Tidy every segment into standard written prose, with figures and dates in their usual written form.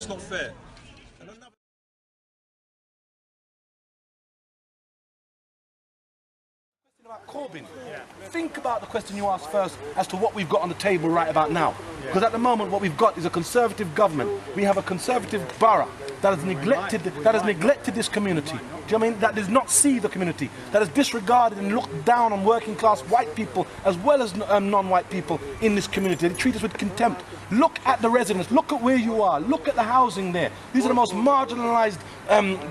That's not fair. Corbyn, think about the question you asked first as to what we've got on the table right about now. Because at the moment what we've got is a Conservative government. We have a Conservative borough that has neglected this community. Do you know what I mean? That does not see the community, that has disregarded and looked down on working class white people as well as non-white people in this community. They treat us with contempt. Look at the residents, look at where you are, look at the housing there. These are the most marginalised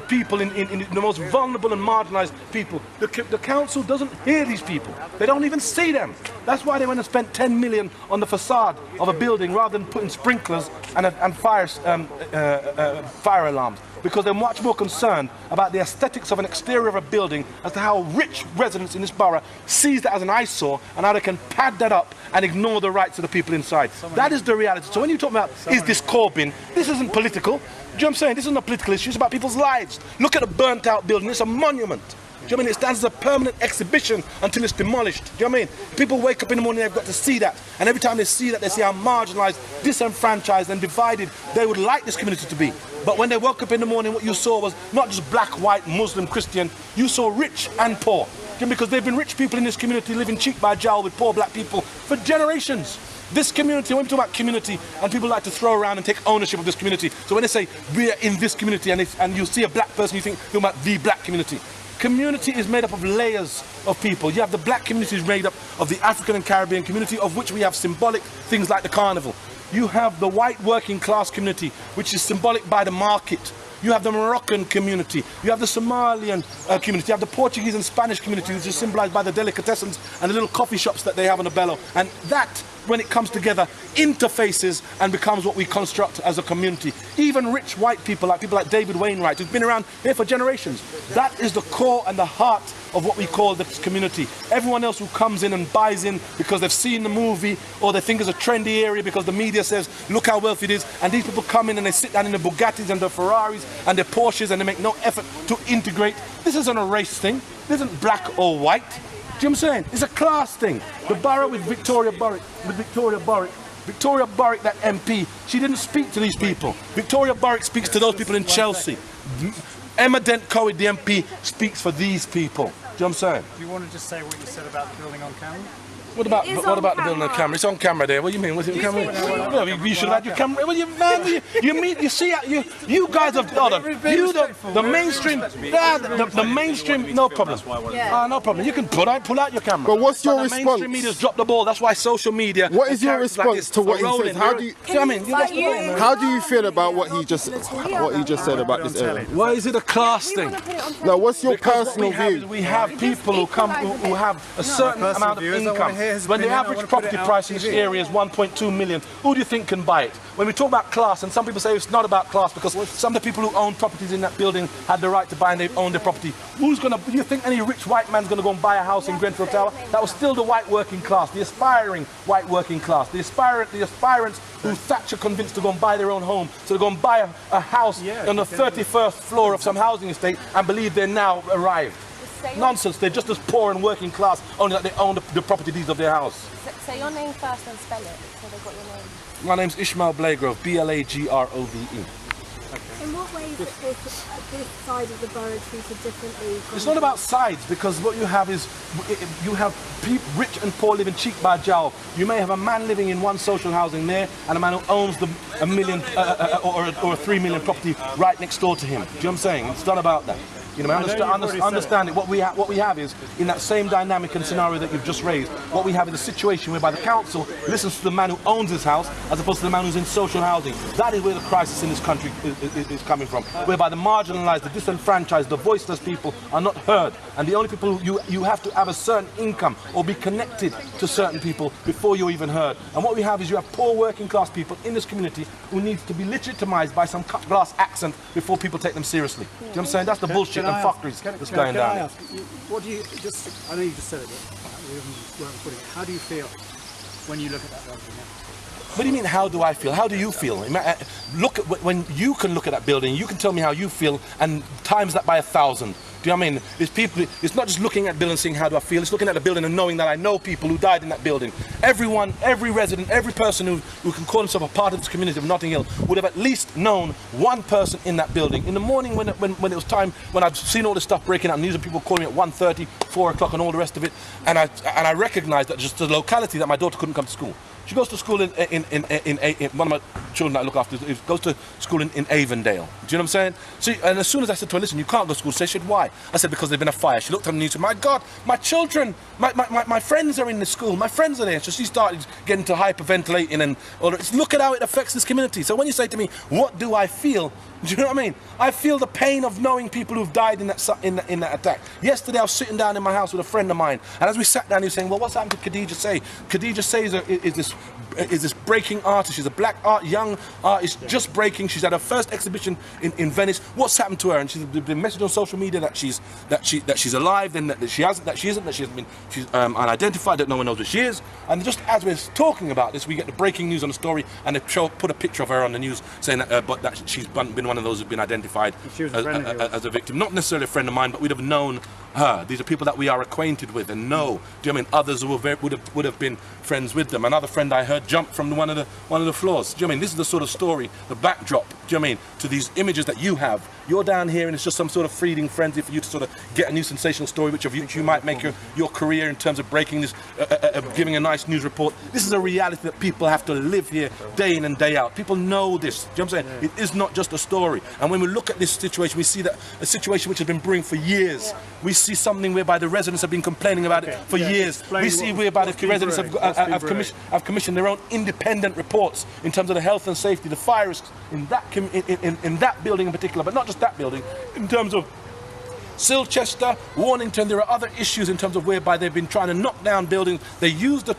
people, in the most vulnerable and marginalised people. The council doesn't hear these people. They don't even see them. That's why they went and spent 10 million on the facade of a building rather than putting sprinklers and fire alarms. Because they're much more concerned about the aesthetics of an exterior of a building as to how rich residents in this borough sees that as an eyesore and how they can pad that up and ignore the rights of the people inside. That is the reality. So when you talk about, is this Corbyn, this isn't political. Do you know what I'm saying? This isn't a political issue, it's about people's lives. Look at a burnt out building, it's a monument. Do you know what I mean? It stands as a permanent exhibition until it's demolished. Do you know what I mean? People wake up in the morning, they've got to see that. And every time they see that, they see how marginalised, disenfranchised and divided they would like this community to be. But when they woke up in the morning, what you saw was not just black, white, Muslim, Christian, you saw rich and poor. Because there have been rich people in this community living cheek by jowl with poor black people for generations. This community, when we talk about community, and people like to throw around and take ownership of this community. So when they say, we are in this community, and you see a black person, you think about the black community. Community is made up of layers of people. You have the black community is made up of the African and Caribbean community, of which we have symbolic things like the carnival. You have the white working class community, which is symbolic by the market. You have the Moroccan community. You have the Somalian community. You have the Portuguese and Spanish community, which is symbolized by the delicatessens and the little coffee shops that they have on the Bello. And that, when it comes together, interfaces and becomes what we construct as a community. Even rich white people like David Wainwright, who's been around here for generations. That is the core and the heart of what we call this community. Everyone else who comes in and buys in because they've seen the movie or they think it's a trendy area because the media says, look how wealthy it is, and these people come in and they sit down in the Bugattis and the Ferraris and their Porsches and they make no effort to integrate. This isn't a race thing. This isn't black or white. Do you know what I'm saying? It's a class thing. The borough with Victoria Borwick, that MP, she didn't speak to these people. Victoria Borwick speaks to those people in Chelsea. Emma Dent-Coed, the MP, speaks for these people. Do you know what I'm saying? Do you want to just say what you said about the building on camera? What about the building on camera? It's on camera there. What do you mean? Was it on camera? Well, you should have had your camera. Well, you see, you guys have the mainstream. The mainstream, no problem. No problem. You can pull out your camera. But what's your response? The mainstream media's dropped the ball. That's why social media. What is your response to what he says? How do you feel about what he just said about this area? Why is it a class thing? No, what's your personal view? We have people who have a certain amount of income. When the average property price in this area is 1.2 million, who do you think can buy it? When we talk about class, and some people say it's not about class because some of the people who own properties in that building had the right to buy and they own the property. Do you think any rich white man's going to go and buy a house in Grenfell Tower? That was still the white working class, the aspiring white working class, the aspirants who Thatcher convinced to go and buy their own home, so they go and buy a house on the 31st floor of some housing estate and believe they're now arrived. Nonsense, they're just as poor and working class, only that they own the property deeds of their house. Say your name first and spell it, so they've got your name. My name's Ishmael Blagrove, Blagrove. In what ways is this side of the borough treated differently? It's not about sides, because what you have is, you have people, rich and poor living cheek by jowl. You may have a man living in one social housing there, and a man who owns a million or a 3 million property right next door to him. Do you know what I'm saying? It's not about that. You know, understand it. What we have is, in that same dynamic and scenario that you've just raised, what we have is a situation whereby the council listens to the man who owns his house as opposed to the man who's in social housing. That is where the crisis in this country is coming from, whereby the marginalised, the disenfranchised, the voiceless people are not heard. And the only people you have to have a certain income or be connected to certain people before you're even heard. And what we have is you have poor working class people in this community who need to be legitimised by some cut glass accent before people take them seriously. Do you know what I'm saying? That's the bullshit and fuckeries that's going down. Can I ask, what do you I know you just said it, but how do you feel when you look at that building? What do you mean, how do I feel? How do you feel? Look at when you can look at that building, you can tell me how you feel and times that by 1,000. Do you Do you know what I mean? It's people. It's not just looking at the building and saying how do I feel. It's looking at the building and knowing that I know people who died in that building. Everyone, every resident, every person who can call himself a part of this community of Notting Hill would have at least known one person in that building. In the morning when it was time, when I'd seen all this stuff breaking out, news and people calling me at 1:30, 4 o'clock and all the rest of it, and I recognised that just the locality that my daughter couldn't come to school. She goes to school in one of my children that I look after goes to school in Avondale. Do you know what I'm saying? So, and as soon as I said to her, listen, you can't go to school, she said, why? I said, because there's been a fire. She looked at me and said, my God, my children, my friends are in the school, my friends are there. So she started getting to hyperventilating and all that. Look at how it affects this community. So when you say to me, what do I feel? Do you know what I mean? I feel the pain of knowing people who've died in that attack. Yesterday I was sitting down in my house with a friend of mine, and as we sat down he was saying, well, what's happened to Khadija Say? Khadija Say is this breaking artist. She's a black young artist just breaking. She's had her first exhibition in Venice. What's happened to her? And she's been messaged on social media that she's alive, then that she hasn't been unidentified, that no one knows where she is. And just as we're talking about this, we get the breaking news on the story, and they put a picture of her on the news saying that she's been one of those who've been identified as a victim. Not necessarily a friend of mine, but we'd have known her. These are people that we are acquainted with and know. Do you know what I mean? Others who would have been friends with them. Another friend I heard jumped from one of the floors. Do you know what I mean? This is the sort of story, the backdrop, do you know what I mean, to these images that you have. You're down here and it's just some sort of feeding frenzy for you to sort of get a new sensational story which you might make your career in terms of breaking this, giving a nice news report. This is a reality that people have to live here day in and day out. People know this. Do you know what I'm saying? It is not just a story. And when we look at this situation, we see that a situation which has been brewing for years. We see something whereby the residents have been complaining about it for years. We see whereby the residents have commissioned their own independent reports in terms of the health and safety, the fire risks in that building in particular, but not just that building, in terms of Silchester, Warnington. There are other issues in terms of whereby they've been trying to knock down buildings. They use the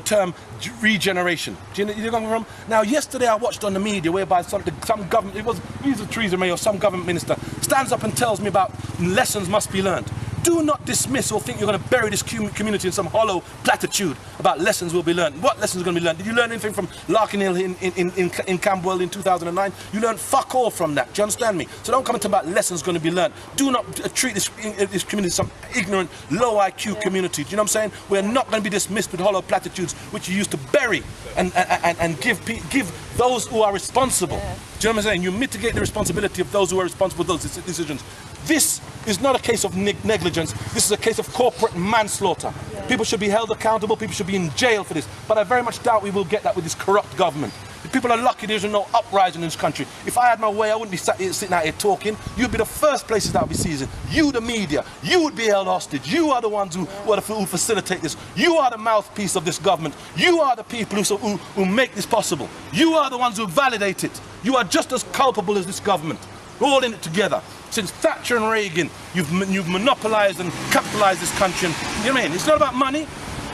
term regeneration. Do you know where I'm coming from? Now, yesterday I watched on the media whereby some government, it was either Theresa May or some government minister, stands up and tells me about lessons must be learned. Do not dismiss or think you're going to bury this community in some hollow platitude about lessons will be learned. What lessons are going to be learned? Did you learn anything from Larkin Hill in Camberwell in 2009? You learned fuck all from that. Do you understand me? So don't come and talk about lessons going to be learned. Do not treat this community as some ignorant, low IQ community. Do you know what I'm saying? We're not going to be dismissed with hollow platitudes which you used to bury and give those who are responsible. Do you know what I'm saying? You mitigate the responsibility of those who are responsible for those decisions. This is not a case of negligence. This is a case of corporate manslaughter. People should be held accountable. People should be in jail for this. But I very much doubt we will get that with this corrupt government. People are lucky there's no uprising in this country. If I had my way, I wouldn't be sitting out here talking. You'd be the first places that would be seizing. You, the media, you would be held hostage. You are the ones who facilitate this. You are the mouthpiece of this government. You are the people who make this possible. You are the ones who validate it. You are just as culpable as this government. We're all in it together. Since Thatcher and Reagan, you've monopolised and capitalised this country. And, you know what I mean? It's not about money.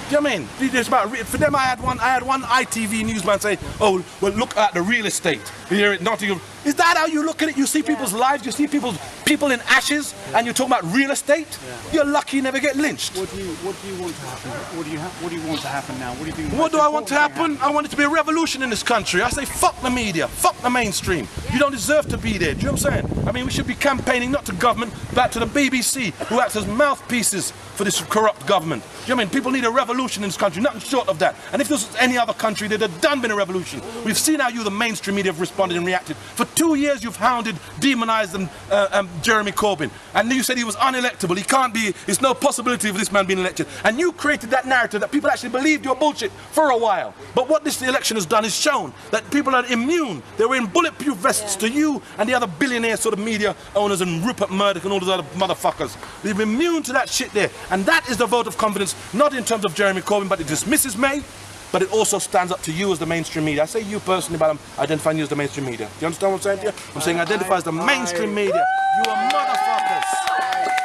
Do you know what I mean? It's about, for them, I had one ITV newsman say, oh, well, look at the real estate here at Nottingham. Is that how you look at it? You see people's lives, you see people in ashes, and you talk about real estate? You're lucky you never get lynched. What do you want to happen? What do you want to happen now? What do you think? What do I want to happen? I want it to be a revolution in this country. I say fuck the media, fuck the mainstream. You don't deserve to be there. Do you know what I'm saying? I mean, we should be campaigning not to government, but to the BBC, who acts as mouthpieces for this corrupt government. Do you know what I mean? People need a revolution in this country, nothing short of that. And if this was any other country, there'd have been a revolution. We've seen how you, the mainstream media, have responded and reacted. For 2 years, you've hounded, demonised Jeremy Corbyn. And you said he was unelectable. He can't be, there's no possibility of this man being elected. And you created that narrative that people actually believed your bullshit for a while. But what this election has done is shown that people are immune. They were in bulletproof vests to you and the other billionaire sort of media owners and Rupert Murdoch and all those other motherfuckers. They're immune to that shit there. And that is the vote of confidence, not in terms of Jeremy Corbyn, but it dismisses May. But it also stands up to you as the mainstream media. I say you personally, but I'm identifying you as the mainstream media. Do you understand what I'm saying to you? I'm saying identify as the mainstream media. You are motherfuckers.